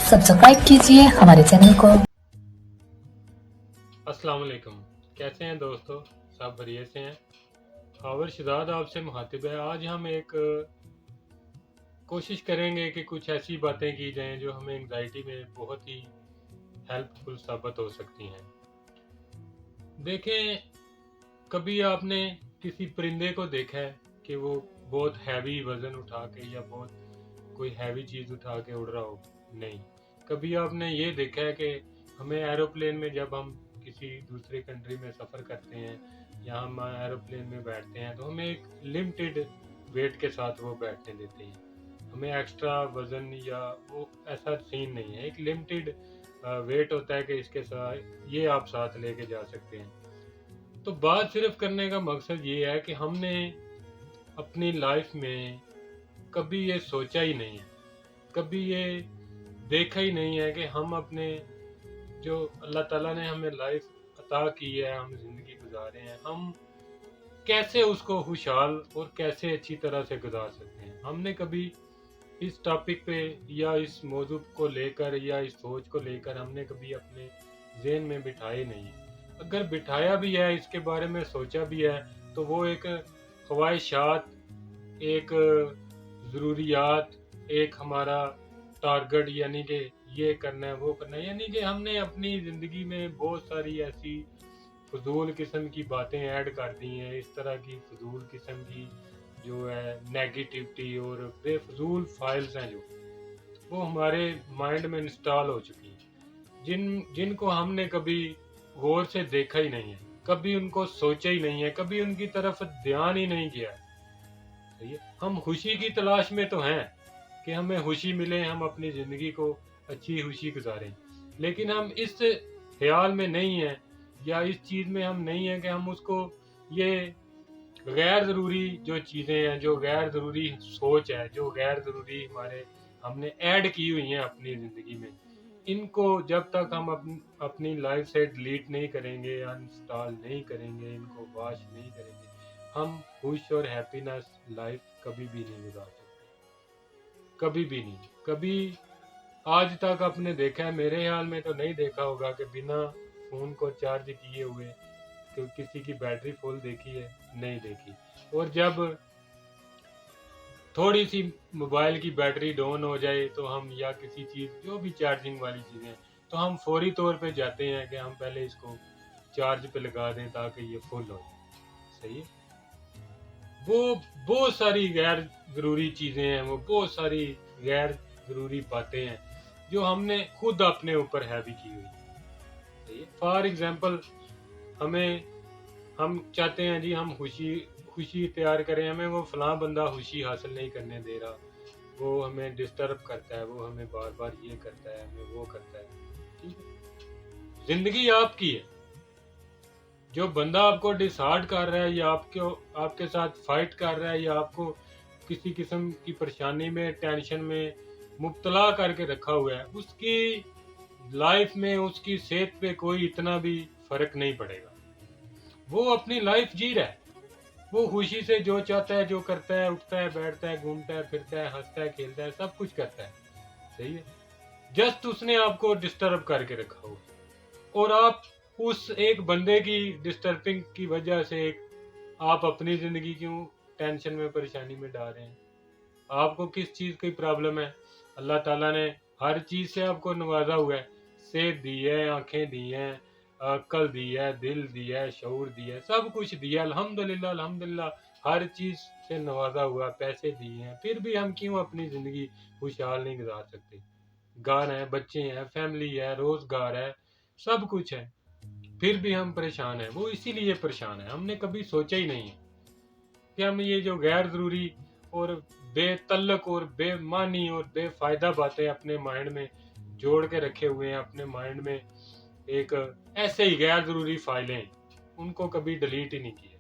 Subscribe कीजिए हमारे channel को। अस्सलाम वालेकुम, कैसे हैं दोस्तों? सब बढ़िया से हैं। हावर शहजाद आपसे मुखातिब है। आज हम एक कोशिश करेंगे कि कुछ ऐसी बातें की जाएं जो हमें एंग्जाइटी में बहुत ही हेल्पफुल साबित हो सकती हैं। देखें, कभी आपने किसी परिंदे को देखा है कि वो बहुत हैवी वज़न उठा के या बहुत कोई हैवी चीज़ उठा के उड़ रहा हो? नहीं। कभी आपने ये देखा है कि हमें एरोप्लेन में जब हम किसी दूसरे कंट्री में सफ़र करते हैं या हम एरोप्लेन में बैठते हैं तो हमें एक लिमिटेड वेट के साथ वो बैठने देते हैं। हमें एक्स्ट्रा वज़न या वो ऐसा सीन नहीं है। एक लिमिटेड वेट होता है कि इसके साथ ये आप साथ लेके जा सकते हैं। तो बात सिर्फ करने का मकसद ये है कि हमने अपनी लाइफ में कभी ये सोचा ही नहीं है, कभी ये देखा ही नहीं है कि हम अपने जो अल्लाह ताला ने हमें लाइफ अता की है, हम ज़िंदगी गुजारे हैं, हम कैसे उसको खुशहाल और कैसे अच्छी तरह से गुजार सकते हैं। हमने कभी इस टॉपिक पे या इस मौजू को लेकर या इस सोच को लेकर हमने कभी अपने ज़हन में बिठाए नहीं है। अगर बिठाया भी है, इसके बारे में सोचा भी है, तो वो एक ख्वाहिशात, एक ज़रूरियात, एक हमारा टारगेट, यानी कि ये करना है वो करना है, यानी कि हमने अपनी ज़िंदगी में बहुत सारी ऐसी फजूल किस्म की बातें ऐड कर दी हैं। इस तरह की फजूल किस्म की जो है नेगेटिविटी और बेफजूल फाइल्स हैं जो वो हमारे माइंड में इंस्टॉल हो चुकी हैं, जिनको हमने कभी गौर से देखा ही नहीं है, कभी उनको सोचा ही नहीं है, कभी उनकी तरफ ध्यान ही नहीं किया है। सही है, हम खुशी की तलाश में तो हैं कि हमें खुशी मिले, हम अपनी ज़िंदगी को अच्छी खुशी गुजारें, लेकिन हम इस ख्याल में नहीं हैं या इस चीज़ में हम नहीं हैं कि हम उसको ये गैर ज़रूरी जो चीज़ें हैं, जो गैर ज़रूरी सोच है, जो गैर ज़रूरी हमारे हमने ऐड की हुई हैं अपनी ज़िंदगी में, इनको जब तक हम अपनी लाइफ से डिलीट नहीं करेंगे, अनइंस्टॉल नहीं करेंगे, इनको वॉश नहीं करेंगे, हम खुश और हैप्पीनेस लाइफ कभी भी नहीं गुजार सकते, कभी भी नहीं। कभी आज तक आपने देखा है, मेरे ख्याल में तो नहीं देखा होगा कि बिना फ़ोन को चार्ज किए हुए कि किसी की बैटरी फुल देखी है? नहीं देखी। और जब थोड़ी सी मोबाइल की बैटरी डाउन हो जाए तो हम या किसी चीज़ जो भी चार्जिंग वाली चीज़ें तो हम फौरी तौर पे जाते हैं कि हम पहले इसको चार्ज पे लगा दें ताकि ये फुल हो जाए। सही है, वो बहुत सारी गैर ज़रूरी चीज़ें हैं, वो बहुत सारी गैर ज़रूरी बातें हैं जो हमने खुद अपने ऊपर हैवी की हुई है। सही है, फॉर एग्जांपल हम चाहते हैं जी हम खुशी तैयार करें, हमें वो फलां बंदा खुशी हासिल नहीं करने दे रहा, वो हमें डिस्टर्ब करता है, वो हमें बार बार ये करता है, हमें वो करता है। ठीक है, जिंदगी आपकी है। जो बंदा आपको डिसहार्ड कर रहा है या आपके साथ फाइट कर रहा है या आपको किसी किस्म की परेशानी में, टेंशन में मुब्तला करके रखा हुआ है, उसकी लाइफ में उसकी सेहत पे कोई इतना भी फर्क नहीं पड़ेगा। वो अपनी लाइफ जी रहा है, वो खुशी से जो चाहता है जो करता है, उठता है, बैठता है, घूमता है, फिरता है, हंसता है, खेलता है, सब कुछ करता है। सही है, जस्ट उसने आपको डिस्टर्ब करके रखा हो और आप उस एक बंदे की डिस्टर्बिंग की वजह से आप अपनी जिंदगी क्यों टेंशन में, परेशानी में डाल रहे हैं? आपको किस चीज़ की प्रॉब्लम है? अल्लाह ताला ने हर चीज़ से आपको नवाजा हुआ है, सेहत दी है, आंखें दी हैं, अक्ल दी है, दिल दिया है, शऊर दिया है, सब कुछ दिया, अल्हम्दुलिल्लाह अल्हम्दुलिल्लाह, हर चीज़ से नवाजा हुआ, पैसे दिए हैं, फिर भी हम क्यों अपनी ज़िंदगी खुशहाल नहीं गुजार सकते? घर है, बच्चे हैं, फैमिली है, रोज़गार है, सब कुछ है, फिर भी हम परेशान हैं। वो इसीलिए परेशान है, हमने कभी सोचा ही नहीं है कि हम ये जो गैर ज़रूरी और बेतल्लक और बेमानी और बेफ़ायदा बातें अपने माइंड में जोड़ के रखे हुए हैं, अपने माइंड में एक ऐसे ही गैर ज़रूरी फाइलें, उनको कभी डिलीट ही नहीं किया,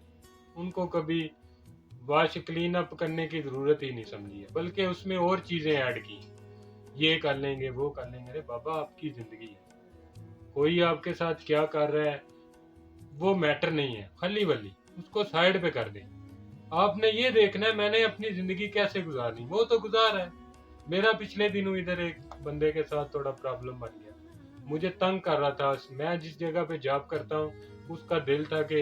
उनको कभी वॉश क्लीन अप करने की ज़रूरत ही नहीं समझी है, बल्कि उसमें और चीज़ें ऐड की, ये कर लेंगे, वो कर लेंगे। अरे बाबा, आपकी ज़िंदगी है, कोई आपके साथ क्या कर रहा है वो मैटर नहीं है, खली वली उसको साइड पे कर दें। आपने ये देखना है मैंने अपनी ज़िंदगी कैसे गुजारनी, वो तो गुजार है। मेरा पिछले दिनों इधर एक बंदे के साथ थोड़ा प्रॉब्लम बन गया, मुझे तंग कर रहा था। मैं जिस जगह पे जॉब करता हूँ उसका दिल था कि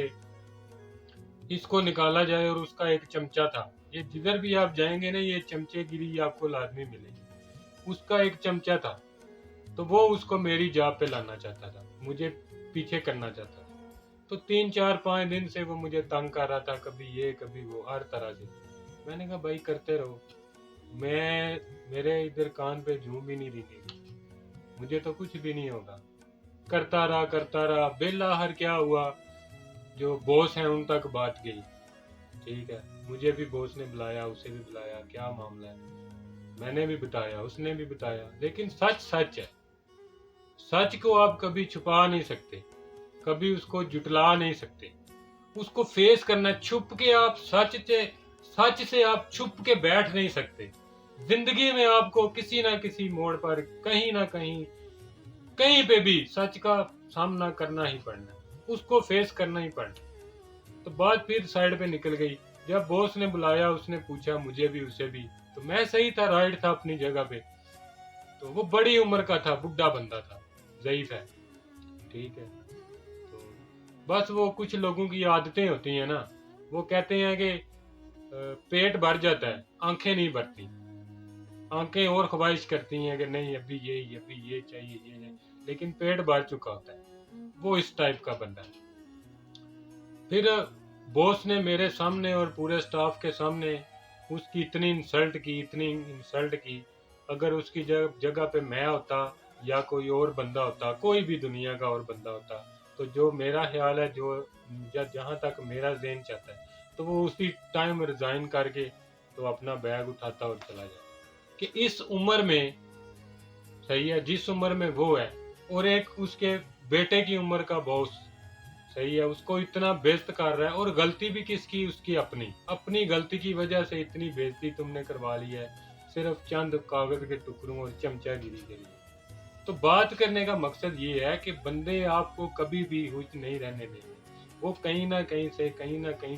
इसको निकाला जाए, और उसका एक चमचा था। ये जिधर भी आप जाएंगे ना, ये चमचेगिरी आपको लाजमी मिलेगी। उसका एक चमचा था, तो वो उसको मेरी जॉब पे लाना चाहता था, मुझे पीछे करना चाहता था। तो 3 4 5 दिन से वो मुझे तंग कर रहा था, कभी ये कभी वो, हर तरह से। मैंने कहा भाई करते रहो, मैं मेरे इधर कान पे जूं भी नहीं दिखेगी, मुझे तो कुछ भी नहीं होगा। करता रहा बेला। हर क्या हुआ, जो बॉस हैं उन तक बात गई, ठीक है, मुझे भी बॉस ने बुलाया, उसे भी बुलाया, क्या मामला है, मैंने भी बताया, उसने भी बताया। लेकिन सच सच है, सच को आप कभी छुपा नहीं सकते, कभी उसको जुटला नहीं सकते, उसको फेस करना। छुप के आप सच से आप छुप के बैठ नहीं सकते। जिंदगी में आपको किसी ना किसी मोड़ पर, कहीं ना कहीं, कहीं पे भी सच का सामना करना ही पड़ना, उसको फेस करना ही पड़ना। तो बात फिर साइड पे निकल गई। जब बॉस ने बुलाया, उसने पूछा मुझे भी उसे भी, तो मैं सही था, राइट था अपनी जगह पे। तो वो बड़ी उम्र का था, बुढ़ा बंदा था, ज़ईफ है, ठीक है। तो बस वो कुछ लोगों की आदतें होती हैं ना, वो कहते हैं कि पेट भर जाता है, आंखें नहीं भरती। आंखें और ख्वाहिश करती हैं कि नहीं अभी ये चाहिए, लेकिन पेट भर चुका होता है। वो इस टाइप का बंदा है। फिर बॉस ने मेरे सामने और पूरे स्टाफ के सामने उसकी इतनी इंसल्ट की। अगर उसकी जगह पे मैं होता या कोई और बंदा होता, कोई भी दुनिया का और बंदा होता, तो जो मेरा ख्याल है, जो जहाँ तक मेरा ज़हन चाहता है, तो वो उसी टाइम रिजाइन करके तो अपना बैग उठाता और चला जाता। कि इस उम्र में, सही है, जिस उम्र में वो है, और एक उसके बेटे की उम्र का बॉस, सही है, उसको इतना बेइज्जत कर रहा है, और गलती भी किसकी, उसकी अपनी गलती की वजह से इतनी बेइज्जती तुमने करवा ली है, सिर्फ चंद कागज के टुकड़ों और चमचागिरी के लिए। तो बात करने का मकसद ये है कि बंदे आपको कभी भी खुश नहीं रहने देंगे। वो कहीं ना कहीं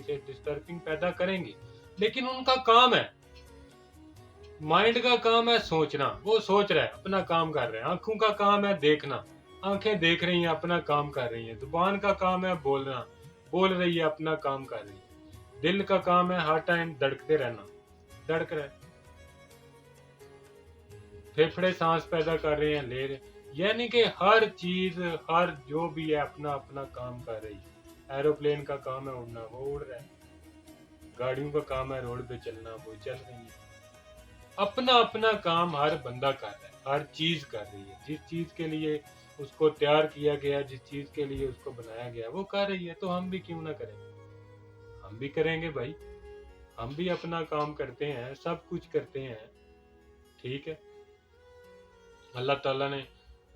से डिस्टर्बिंग पैदा करेंगे, लेकिन उनका काम है, माइंड का काम है सोचना। वो सोच रहा है, अपना काम कर रहे हैं। आंखों का काम है देखना, आंखें देख रही हैं, अपना काम कर रही हैं। जुबान का काम है बोलना, बोल रही है, अपना काम कर रही है। दिल का काम है हर टाइम धड़कते रहना, धड़क रहे। फेफड़े सांस पैदा कर रहे हैं, ले रहे, यानी कि हर चीज, हर जो भी है अपना अपना काम कर रही है। एरोप्लेन का काम है उड़ना, वो उड़ रहा है। गाड़ियों का काम है रोड पे चलना, वो चल रही है। अपना अपना काम हर बंदा कर रहा है, हर चीज कर रही है। जिस चीज के लिए उसको तैयार किया गया, जिस चीज के लिए उसको बनाया गया, वो कर रही है। तो हम भी क्यों ना करें, हम भी करेंगे भाई। हम भी अपना काम करते हैं, सब कुछ करते हैं, ठीक है। अल्लाह ताला ने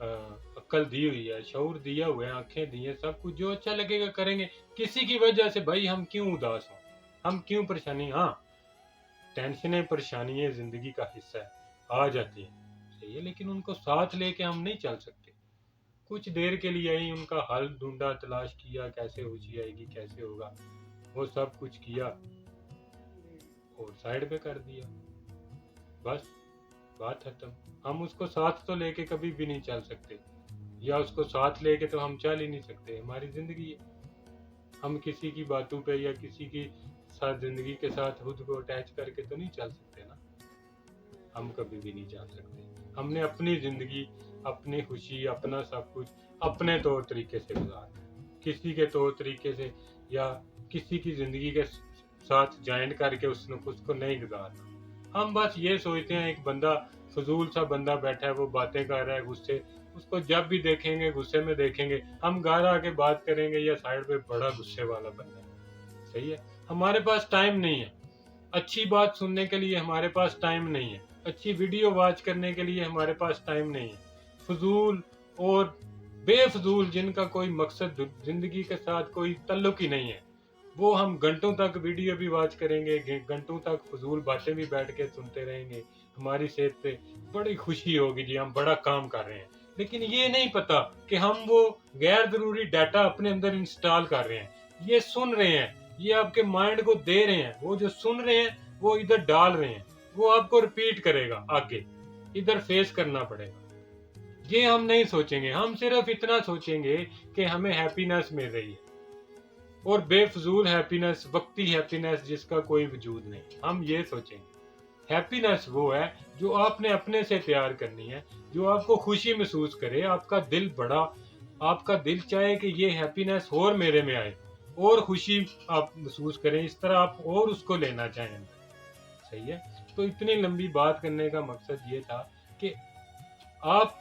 अक्ल दी हुई है, शऊर दिया हुआ है, आंखें दी हैं, सब कुछ जो अच्छा लगेगा करेंगे। किसी की वजह से भाई हम क्यों उदास हों, हम क्यों परेशानी। हाँ, टेंशनें परेशानियां जिंदगी का हिस्सा है, आ जाती हैं, सही है, लेकिन उनको साथ लेके हम नहीं चल सकते। कुछ देर के लिए ही उनका हल ढूंढा, तलाश किया, कैसे खुशी आएगी, कैसे होगा, वो सब कुछ किया और साइड पे कर दिया, बस बात खत्म। हम उसको साथ तो लेके कभी भी नहीं चल सकते, या उसको साथ लेके तो हम चल ही नहीं सकते। हमारी जिंदगी है, हम किसी की बातों पे या किसी की साथ जिंदगी के साथ खुद को अटैच करके तो नहीं चल सकते ना, हम कभी भी नहीं जा सकते। हमने अपनी जिंदगी, अपनी खुशी, अपना सब कुछ अपने तौर तरीके से गुजारना, किसी के तौर तरीके से या किसी की जिंदगी के साथ ज्वाइन करके उसको नहीं गुजारना। हम बस ये सोचते हैं, एक बंदा फजूल सा बंदा बैठा है, वो बातें कर रहा है गुस्से, उसको जब भी देखेंगे गुस्से में देखेंगे, हम घर आके बात करेंगे या साइड पे बड़ा गुस्से वाला बंदा है, सही है। हमारे पास टाइम नहीं है अच्छी बात सुनने के लिए, हमारे पास टाइम नहीं है अच्छी वीडियो वॉच करने के लिए, हमारे पास टाइम नहीं है। फजूल और बेफजूल जिनका कोई मकसद जिंदगी के साथ कोई ताल्लुक ही नहीं है, वो हम घंटों तक वीडियो भी वॉच करेंगे, घंटों तक फजूल बातें भी बैठ के सुनते रहेंगे। हमारी सेहत पे बड़ी खुशी होगी जी, हम बड़ा काम कर रहे हैं, लेकिन ये नहीं पता कि हम वो गैर जरूरी डाटा अपने अंदर इंस्टॉल कर रहे हैं। ये सुन रहे हैं, ये आपके माइंड को दे रहे हैं, वो जो सुन रहे हैं वो इधर डाल रहे हैं, वो आपको रिपीट करेगा आगे। ادھر فیس کرنا پڑے گا. یہ ہم نہیں سوچیں گے. ہم صرف اتنا سوچیں گے کہ ہمیں ہیپینس مل رہی ہے, اور بے فضول ہیپینس, وقتی ہیپینس جس کا کوئی وجود نہیں, ہم یہ سوچیں گے. ہیپینس وہ ہے جو آپ نے اپنے سے تیار کرنی ہے, جو آپ کو خوشی محسوس کرے, آپ کا دل بڑا, آپ کا دل چاہے کہ یہ ہیپینس اور میرے میں آئے, اور خوشی آپ محسوس کریں, اس طرح آپ اور اس کو لینا چاہیں. صحیح ہے. تو اتنی لمبی بات کرنے کا مقصد یہ تھا کہ آپ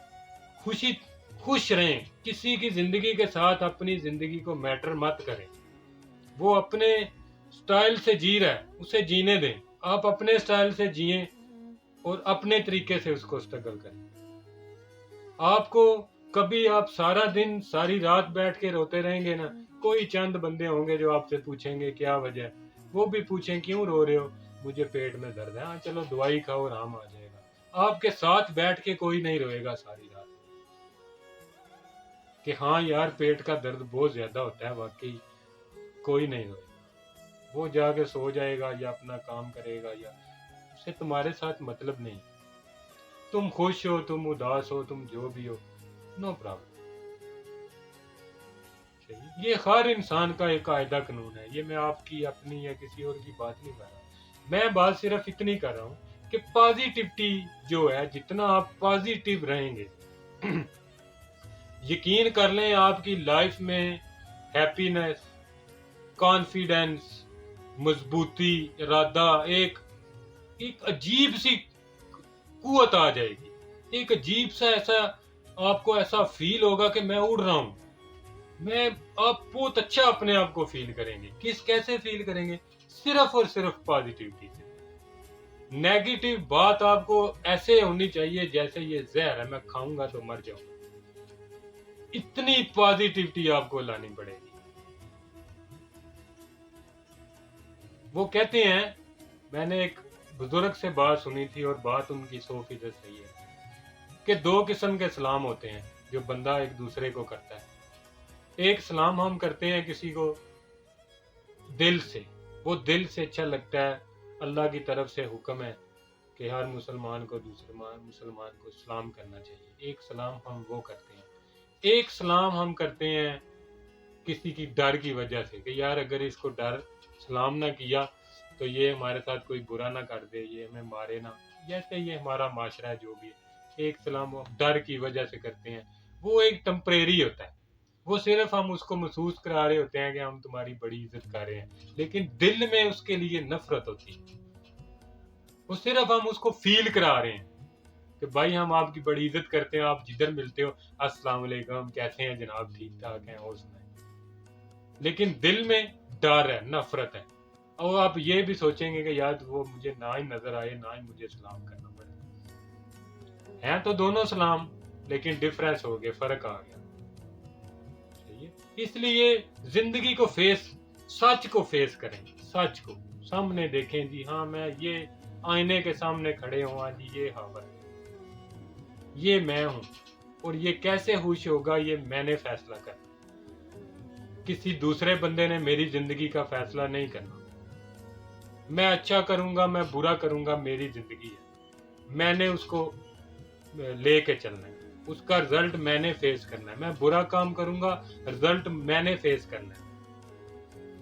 خوش رہیں, کسی کی زندگی کے ساتھ اپنی زندگی کو میٹر مت کریں. وہ اپنے سٹائل سے جی رہا ہے, اسے جینے دیں. آپ اپنے سٹائل سے جئیں اور اپنے طریقے سے اس کو سٹرگل کریں. آپ کو کبھی آپ سارا دن ساری رات بیٹھ کے روتے رہیں گے نا, کوئی چند بندے ہوں گے جو آپ سے پوچھیں گے کیا وجہ ہے, وہ بھی پوچھیں کیوں رو رہے ہو, مجھے پیٹ میں درد ہے. ہاں چلو دوائی کھاؤ آرام آ جائے گا. آپ کے ساتھ بیٹھ کے کوئی نہیں روئے گا ساری رات کہ ہاں یار پیٹ کا درد بہت زیادہ ہوتا ہے, واقعی کوئی نہیں روئے گا. وہ جا کے سو جائے گا یا اپنا کام کرے گا, یا اسے تمہارے ساتھ مطلب نہیں. تم خوش ہو, تم اداس ہو, تم جو بھی ہو, نو پرابلم. یہ ہر انسان کا ایک قاعدہ قانون ہے. یہ میں آپ کی اپنی یا کسی اور کی بات نہیں کر رہا. میں بات صرف اتنی کر رہا ہوں کہ پازیٹیوٹی جو ہے, جتنا آپ پازیٹیو رہیں گے, یقین کر لیں آپ کی لائف میں ہیپینس, کانفیڈنس, مضبوطی, ارادہ, ایک عجیب سی قوت آ جائے گی. ایک عجیب سا ایسا آپ کو ایسا فیل ہوگا کہ میں اڑ رہا ہوں. آپ بہت اچھا اپنے آپ کو فیل کریں گے. کیسے فیل کریں گے؟ صرف اور صرف پازیٹیوٹی سے. نیگیٹو بات آپ کو ایسے ہونی چاہیے جیسے یہ زہر ہے, میں کھاؤں گا تو مر جاؤں گا. اتنی پازیٹیوٹی آپ کو لانی پڑے گی. وہ کہتے ہیں, میں نے ایک بزرگ سے بات سنی تھی اور بات ان کی 100% صحیح ہے, کہ 2 قسم کے سلام ہوتے ہیں جو بندہ ایک دوسرے کو کرتا ہے. ایک سلام ہم کرتے ہیں کسی کو دل سے, وہ دل سے اچھا لگتا ہے, اللہ کی طرف سے حکم ہے کہ ہر مسلمان کو دوسرے مسلمان کو سلام کرنا چاہیے. ایک سلام ہم وہ کرتے ہیں. ایک سلام ہم کرتے ہیں کسی کی ڈر کی وجہ سے, کہ یار اگر اس کو ڈر سلام نہ کیا تو یہ ہمارے ساتھ کوئی برا نہ کر دے, یہ ہمیں مارے نہ, جیسے یہ ہمارا معاشرہ ہے جو بھی ہے. ایک سلام ڈر کی وجہ سے کرتے ہیں, وہ ایک ٹمپریری ہوتا ہے. وہ صرف ہم اس کو محسوس کرا رہے ہوتے ہیں کہ ہم تمہاری بڑی عزت کر رہے ہیں, لیکن دل میں اس کے لیے نفرت ہوتی ہے. وہ صرف ہم اس کو فیل کرا رہے ہیں کہ بھائی ہم آپ کی بڑی عزت کرتے ہیں, آپ جدھر ملتے ہو السلام علیکم, کیسے ہیں جناب, ٹھیک ٹھاک ہیں, اور سنائیں. لیکن دل میں ڈر ہے, نفرت ہے. اور آپ یہ بھی سوچیں گے کہ یار وہ مجھے نہ ہی نظر آئے, نہ ہی مجھے سلام کرنا پڑے. ہیں تو دونوں سلام, لیکن ڈفرینس ہو گیا, فرق آ گیا. اس لیے زندگی کو سچ کو فیس کریں, سچ کو سامنے دیکھیں. جی ہاں, میں یہ آئینے کے سامنے کھڑے ہوں, جی یہ حاور, یہ میں ہوں, اور یہ کیسے خوش ہوگا یہ میں نے فیصلہ کرنا. کسی دوسرے بندے نے میری زندگی کا فیصلہ نہیں کرنا. میں اچھا کروں گا, میں برا کروں گا, میری زندگی ہے, میں نے اس کو لے کے چلنا ہے. اس کا رزلٹ میں نے فیس کرنا ہے. میں برا کام کروں گا, رزلٹ میں نے فیس کرنا ہے.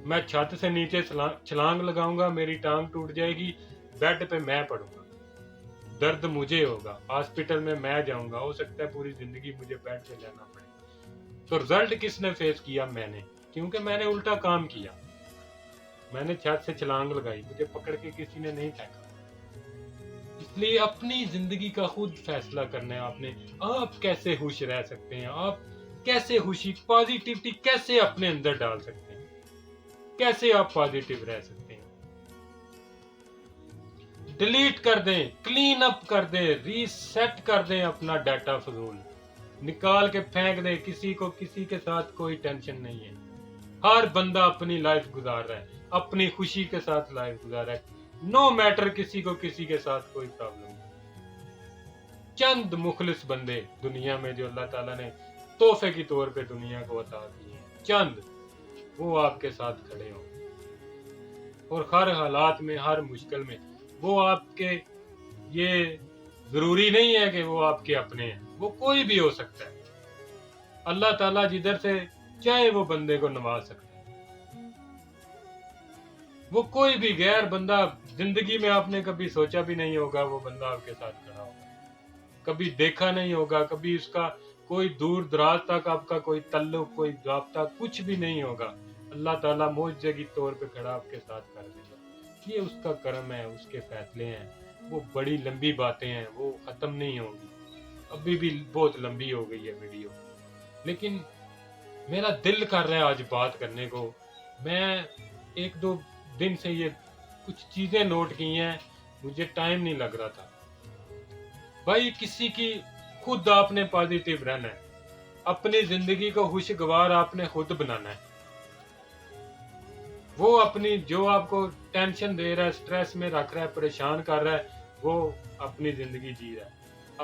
میں چھت سے نیچے چھلانگ لگاؤں گا, میری ٹانگ ٹوٹ جائے گی, بیڈ پہ میں پڑوں گا, درد مجھے ہوگا, ہاسپٹل میں جاؤں گا, ہو سکتا ہے پوری زندگی مجھے بیڈ پہ جانا پڑے. تو رزلٹ کس نے فیس کیا؟ میں نے, کیونکہ میں نے الٹا کام کیا. میں نے چھت سے چھلانگ لگائی, مجھے پکڑ کے کسی نے نہیں پھینکا. اس لیے اپنی زندگی کا خود فیصلہ کرنا ہے آپ نے. آپ کیسے خوش رہ سکتے ہیں, آپ کیسے خوشی, پازیٹیوٹی کیسے اپنے اندر ڈال سکتے ہیں, کیسے آپ پازیٹیو رہ سکتے ہیں. ڈیلیٹ کر دیں, کلین اپ کر دیں, ریسیٹ کر دیں اپنا ڈیٹا, فضول نکال کے پھینک دیں. کسی کو کسی کے ساتھ کوئی ٹینشن نہیں ہے. ہر بندہ اپنی لائف گزار رہا ہے, اپنی خوشی کے ساتھ لائف گزار رہا ہے. نو میٹر کسی کو کسی کے ساتھ کوئی پرابلم نہیں. چند مخلص بندے دنیا میں جو اللہ تعالیٰ نے تحفے کی طور پہ دنیا کو عطا کیے ہیں, چند, وہ آپ کے ساتھ کھڑے ہوں, اور ہر حالات میں, ہر مشکل میں وہ آپ کے یہ ضروری نہیں ہے کہ وہ آپ کے اپنے ہیں، وہ کوئی بھی ہو سکتا ہے۔ اللہ تعالیٰ جدھر سے چاہے وہ بندے کو نواز سکتا ہے۔ وہ کوئی بھی غیر بندہ زندگی میں آپ نے کبھی سوچا بھی نہیں ہوگا وہ بندہ آپ کے ساتھ کھڑا ہوگا، کبھی دیکھا نہیں ہوگا، کبھی اس کا کوئی دور دراز تک آپ کا کوئی تعلق، کوئی رابطہ کچھ بھی نہیں ہوگا، اللہ تعالیٰ معجزے کی طور پہ کھڑا آپ کے ساتھ کر دے گا۔ یہ اس کا کرم ہے، اس کے فیصلے ہیں، وہ بڑی لمبی باتیں ہیں، وہ ختم نہیں ہوں گی، ابھی بھی بہت لمبی ہو گئی ہے ویڈیو، لیکن میرا دل کر رہا ہے آج بات کرنے کو۔ میں ایک دو دن سے یہ کچھ چیزیں نوٹ کی ہیں، مجھے ٹائم نہیں لگ رہا تھا۔ بھائی کسی کی خود آپ نے پازیٹیو رہنا ہے، اپنی زندگی کو خوشگوار آپ نے خود بنانا ہے۔ وہ اپنی جو آپ کو ٹینشن دے رہا ہے، سٹریس میں رکھ رہا ہے، پریشان کر رہا ہے، وہ اپنی زندگی جی رہا ہے۔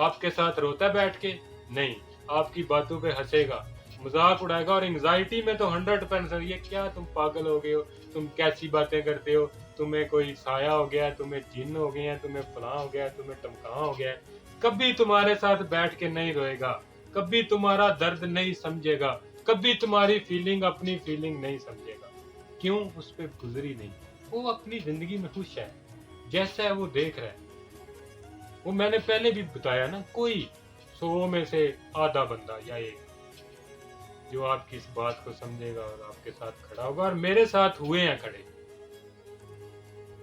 آپ کے ساتھ روتا ہے بیٹھ کے؟ نہیں، آپ کی باتوں پہ ہنسے گا، مذاق اڑائے گا، اور انگزائٹی میں تو 100%، یہ کیا تم پاگل ہو گئے ہو، تم کیسی باتیں کرتے ہو، تمہیں کوئی سایہ ہو گیا ہے، تمہیں جن ہو گئے ہیں، تمہیں فلاں ہو گیا ہے، تمہیں ٹمکاں ہو گیا ہے۔ کبھی تمہارے ساتھ بیٹھ کے نہیں روئے گا، کبھی تمہارا درد نہیں سمجھے گا، کبھی تمہاری فیلنگ اپنی فیلنگ نہیں سمجھے گا۔ کیوں؟ اس پہ گزری نہیں، وہ اپنی زندگی میں خوش ہے، جیسا ہے وہ دیکھ رہا ہے۔ وہ میں نے پہلے بھی بتایا نا، کوئی 100 میں سے آدھا بندہ یا ایک جو آپ کی اس بات کو سمجھے گا اور آپ کے ساتھ کھڑا ہوگا، اور میرے ساتھ ہوئے ہیں کھڑے،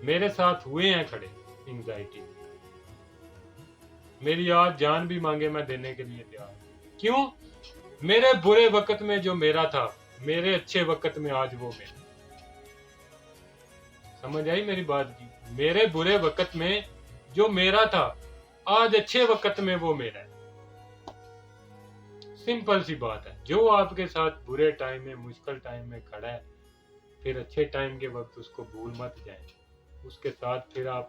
میرے ساتھ ہوئے ہیں کھڑے انگزائٹی۔ میری آج جان بھی مانگے میں دینے کے لیے تیار ہوں۔ کیوں؟ میرے برے وقت میں جو میرا تھا، میرے اچھے وقت میں آج وہ میرا۔ سمجھ آئی میری بات کی؟ میرے برے وقت میں جو میرا تھا، آج اچھے وقت میں وہ میرا ہے۔ سمپل سی بات ہے، جو آپ کے ساتھ برے ٹائم میں، مشکل ٹائم میں کھڑا ہے، پھر اچھے ٹائم کے وقت اس کو بھول مت جائیں، اس کے ساتھ پھر آپ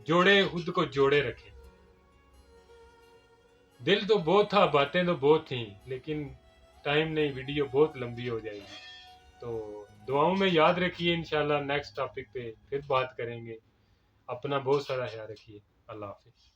جوڑے، خود کو جوڑے رکھیں۔ دل تو بہت تھا، باتیں تو بہت تھیں، لیکن ٹائم نہیں، ویڈیو بہت لمبی ہو جائے گی۔ تو دعاؤں میں یاد رکھیے، انشاءاللہ نیکسٹ ٹاپک پہ پھر بات کریں گے۔ اپنا بہت سارا خیال رکھیے۔ اللہ حافظ۔